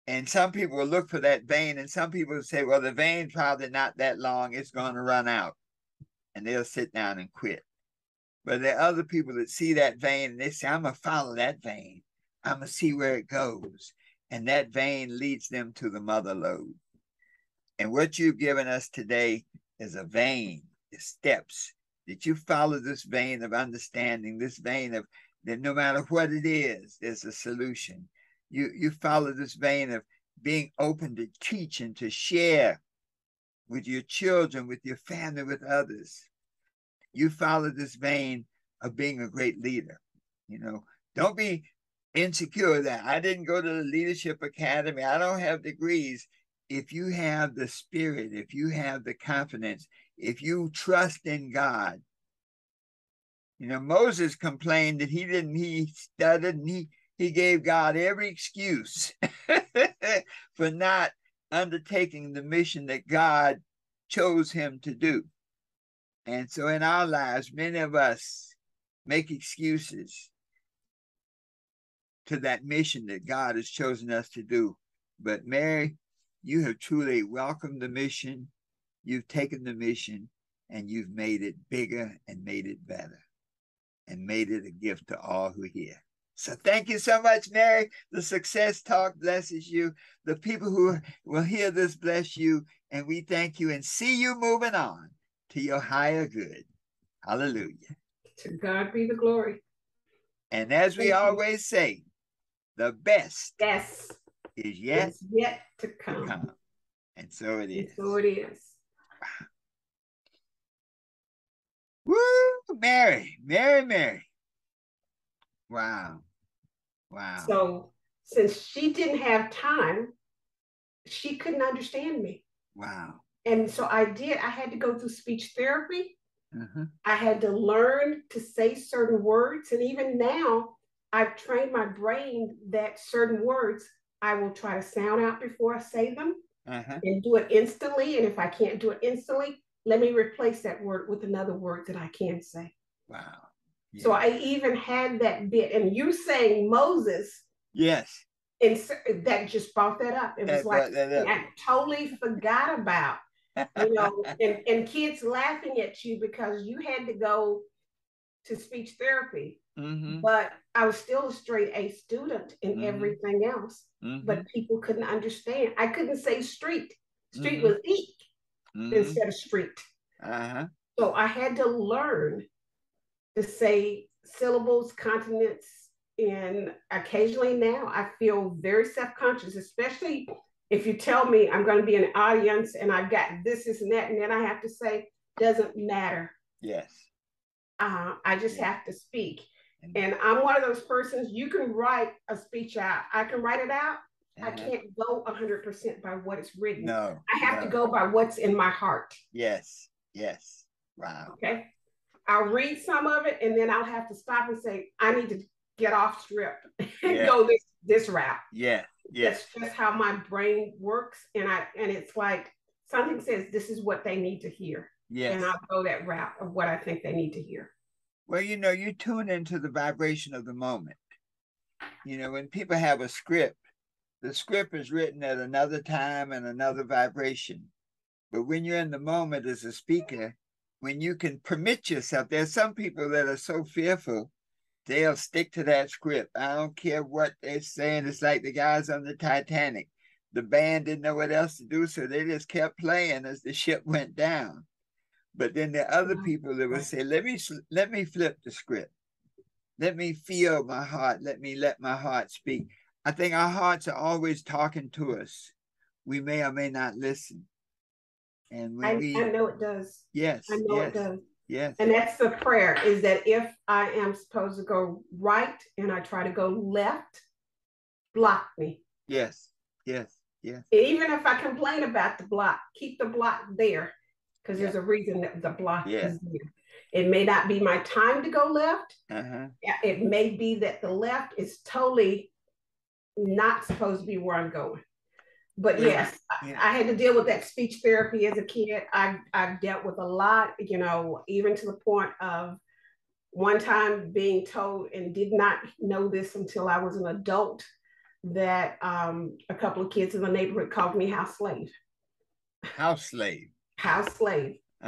And some people will look for that vein, and some people will say, well, the vein's probably not that long, it's going to run out. And they'll sit down and quit. But there are other people that see that vein and they say, I'm going to follow that vein. I'm going to see where it goes. And that vein leads them to the mother lode. And what you've given us today is a vein, the steps that you follow, this vein of understanding, this vein of that no matter what it is, there's a solution. You follow this vein of being open to teach and to share with your children, with your family, with others. You follow this vein of being a great leader. Don't be insecure that I didn't go to the leadership academy, I don't have degrees. If you have the spirit, if you have the confidence, if you trust in God. Moses complained that he stuttered, and he gave God every excuse for not undertaking the mission that God chose him to do. And so in our lives, many of us make excuses to that mission that God has chosen us to do. But Mary, you have truly welcomed the mission. You've taken the mission, and you've made it bigger and made it better and made it a gift to all who hear. So thank you so much, Mary. The Success Talk blesses you. The people who will hear this bless you. And we thank you and see you moving on to your higher good. Hallelujah. To God be the glory. And as we always say, the best is yet to come. And so it is. And so it is. Woo! Mary. Wow. So since she didn't have time, she couldn't understand me. Wow. And so I had to go through speech therapy. I had to learn to say certain words. And even now, I've trained my brain that certain words I will try to sound out before I say them and do it instantly. And if I can't do it instantly, let me replace that word with another word that I can say. Wow. Yeah. So I even had that bit. And you saying Moses. Yes. And that just brought that up. It was like, I totally forgot about, and kids laughing at you because you had to go to speech therapy. But I was still a straight A student in everything else. But people couldn't understand. I couldn't say street. Street was eek instead of street. So I had to learn to say syllables, consonants, and occasionally now I feel very self-conscious, especially if you tell me I'm going to be in an audience and I've got this, and that, and then I have to say, doesn't matter. Yes. I just have to speak. And I'm one of those persons, you can write a speech out. I can write it out. I can't go 100% by what is written. No. I have to go by what's in my heart. Yes. Wow. Okay. I'll read some of it and then I'll have to stop and say, I need to get off script and go this route. That's just how my brain works. And it's like something says this is what they need to hear. And I'll go that route of what I think they need to hear. Well, you tune into the vibration of the moment. When people have a script, the script is written at another time and another vibration. But when you're in the moment as a speaker, when you can permit yourself, there's some people that are so fearful, they'll stick to that script. I don't care what they're saying. It's like the guys on the Titanic. The band didn't know what else to do, so they just kept playing as the ship went down. But then there are other people that would say, let me flip the script. Let me feel my heart. Let my heart speak. I think our hearts are always talking to us. We may or may not listen. And when I know it does. Yes. I know it does. Yes. And that's the prayer, is that if I am supposed to go right and I try to go left, block me. Yes. And even if I complain about the block, keep the block there, because there's a reason that the block is there. It may not be my time to go left. It may be that the left is totally not supposed to be where I'm going. But yes, I had to deal with that speech therapy as a kid. I've dealt with a lot, even to the point of one time being told, and did not know this until I was an adult, that a couple of kids in the neighborhood called me house slave.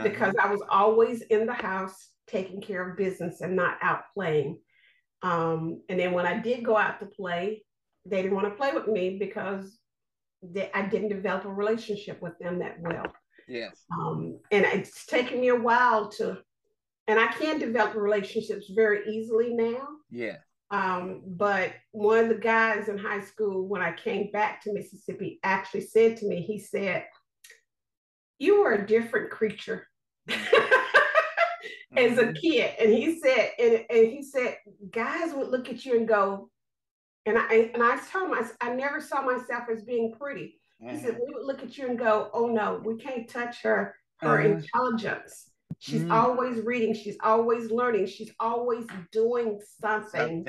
Because I was always in the house taking care of business and not out playing. And then when I did go out to play, they didn't want to play with me because I didn't develop a relationship with them that well. And it's taken me a while and I can develop relationships very easily now. But one of the guys in high school, when I came back to Mississippi, actually said to me, he said, "You were a different creature." As a kid. And he said, guys would look at you and go, and I told him, I never saw myself as being pretty. He said, we would look at you and go, oh no, we can't touch her intelligence. She's always reading, she's always learning, she's always doing something.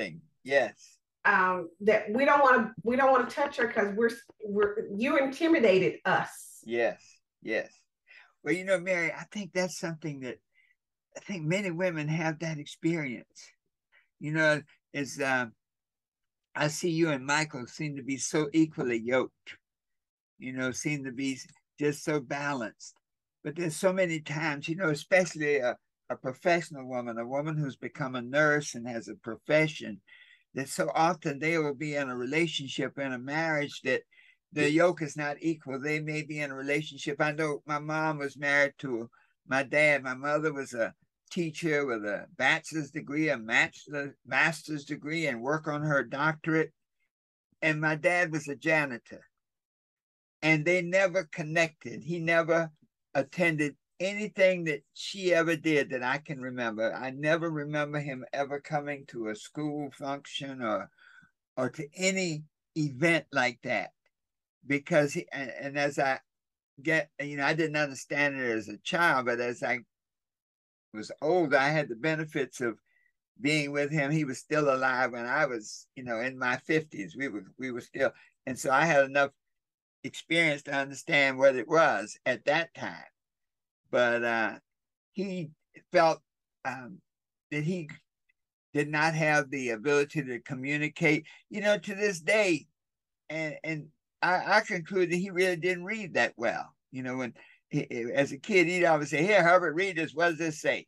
That we don't want to touch her because you intimidated us. Well, Mary, I think that's something that I think many women have that experience. As I see you and Michael seem to be so equally yoked, seem to be just so balanced. but there's so many times, especially a professional woman, a woman who's become a nurse and has a profession, that so often they will be in a relationship, in a marriage, that the yoke is not equal. They may be in a relationship. I know my mom was married to my dad. My mother was a teacher with a bachelor's degree, a master's degree, and work on her doctorate. And my dad was a janitor. And they never connected. He never attended anything that she ever did that I can remember. I never remember him ever coming to a school function or to any event like that. Because and as I get, I didn't understand it as a child, but as I was older, I had the benefits of being with him. He was still alive when I was, in my 50s. We were still, and so I had enough experience to understand what it was at that time. But he felt that he did not have the ability to communicate, to this day. And I concluded he really didn't read that well. When as a kid, he'd always say, "Here, Herbert, read this. What does this say?"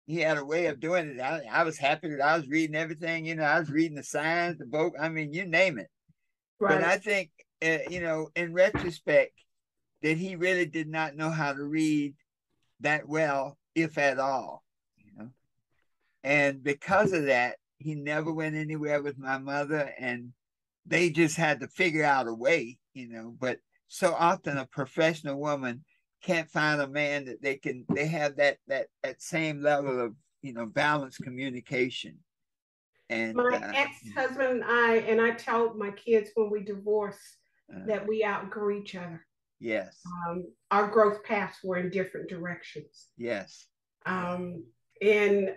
He had a way of doing it. I was happy that I was reading everything. I was reading the signs, the book. I mean, you name it. Right. But I think, in retrospect, that he really did not know how to read that well, if at all. And because of that, he never went anywhere with my mother, and they just had to figure out a way. But so often a professional woman can't find a man that they have that same level of balanced communication. And my ex-husband and I told my kids when we divorced that we outgrew each other. Yes. Our growth paths were in different directions. Yes. And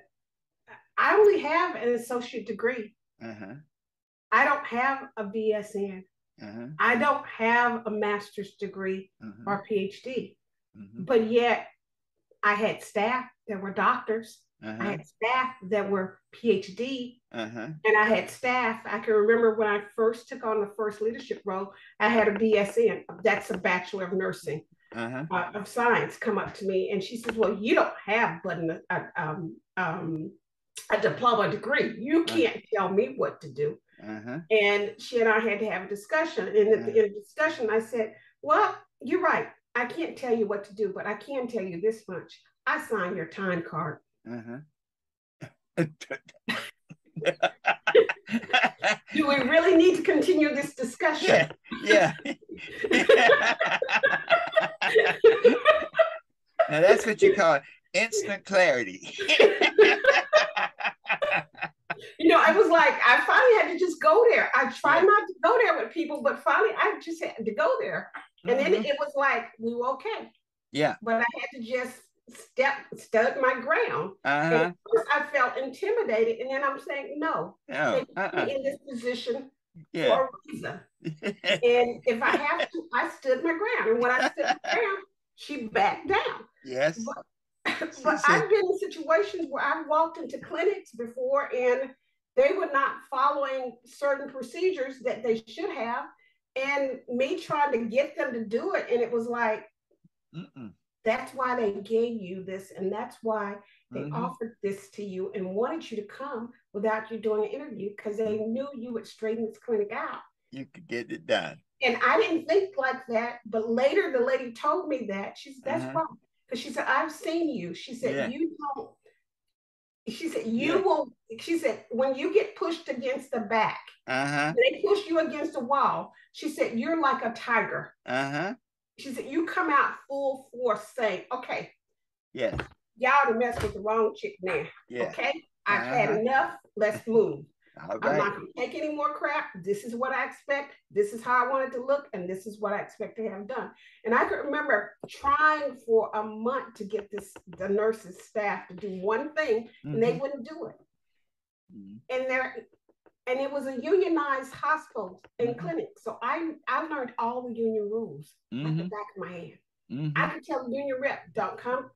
I only have an associate degree. I don't have a BSN. I don't have a master's degree or PhD. But yet I had staff that were doctors. I had staff that were PhD. And I had staff. I can remember when I first took on the first leadership role, I had a BSN. That's a Bachelor of Nursing of Science come up to me. And she says, "Well, you don't have but a diploma degree. You can't tell me what to do." And she and I had to have a discussion. And at the end of the discussion, I said, "Well, you're right. I can't tell you what to do, but I can tell you this much. I signed your time card." Do we really need to continue this discussion? Yeah. Now that's what you call instant clarity. I was like, I finally had to just go there. I try not to go there with people, but finally I just had to go there. And then it was like, we were okay. Yeah. But I had to just stood my ground. And first I felt intimidated. And then I'm saying, no. They put me in this position for a reason. And if I have to, I stood my ground. And when I stood my ground, she backed down. Yes. But I've been in situations where I've walked into clinics before and they were not following certain procedures that they should have. And me trying to get them to do it. And it was like, that's why they gave you this. And that's why they offered this to you and wanted you to come without you doing an interview, because they knew you would straighten this clinic out. You could get it done. And I didn't think like that. But later the lady told me that. She said, that's why. Because she said, I've seen you. She said, you don't. She said, you will. She said, when you get pushed against the back, they push you against the wall. She said, you're like a tiger. She said, you come out full force saying, okay, y'all to mess with the wrong chick now. Okay, I've had enough. Let's move. I'm not going to take any more crap. This is what I expect. This is how I want it to look. And this is what I expect to have done. And I could remember trying for a month to get the nurses staff to do one thing, and they wouldn't do it. And it was a unionized hospital and clinic. So I learned all the union rules at the back of my hand. I could tell the union rep, don't come,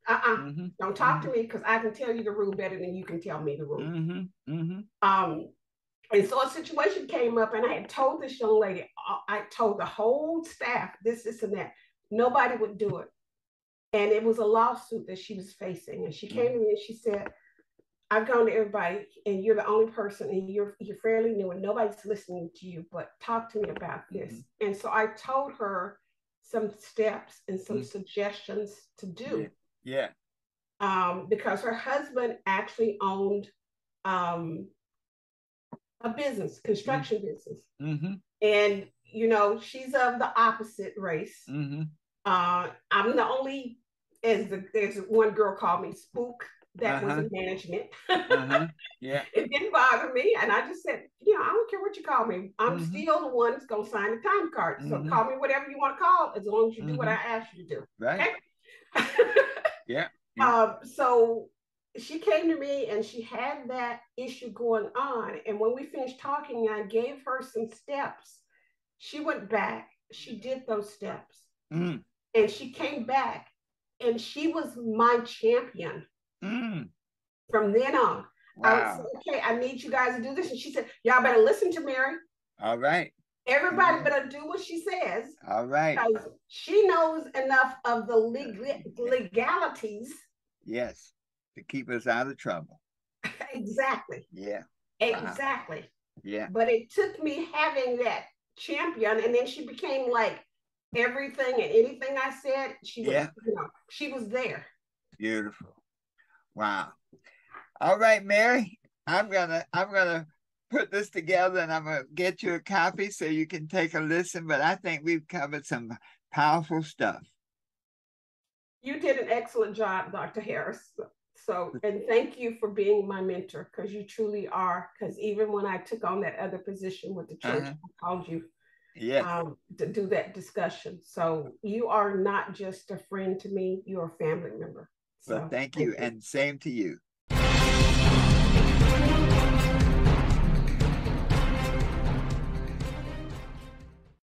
don't talk to me, because I can tell you the rule better than you can tell me the rule. And so a situation came up, and I had told this young lady, I told the whole staff this, and that. Nobody would do it. And it was a lawsuit that she was facing. And she came to me and she said, I've gone to everybody, and you're the only person, and you're fairly new, and nobody's listening to you. But talk to me about this. And so I told her some steps and some suggestions to do. Yeah. Because her husband actually owned a business, construction business, and you know she's of the opposite race. I'm the only, as one girl called me, spook that was in management. Yeah. It didn't bother me. And I just said, you know, I don't care what you call me. I'm still the one that's going to sign the time card. So call me whatever you want to call, as long as you do what I asked you to do. Right. Okay? Yeah. So she came to me and she had that issue going on. And when we finished talking, I gave her some steps. She went back. She did those steps. And she came back and she was my champion. From then on, wow. I would say, okay, I need you guys to do this. And she said, y'all better listen to Mary. All right. Everybody better do what she says. All right. Because she knows enough of the legalities. Yes. To keep us out of trouble. Exactly. Yeah. Exactly. Wow. Yeah. But it took me having that champion, and then she became like everything and anything I said, she was, you know, she was there. Beautiful. Wow. All right, Mary, I'm gonna put this together and I'm gonna get you a copy so you can take a listen, but I think we've covered some powerful stuff. You did an excellent job, Dr. Harris. So, and thank you for being my mentor, because you truly are. Because even when I took on that other position with the church, I called you to do that discussion. So you are not just a friend to me, you're a family member. So thank you, and same to you.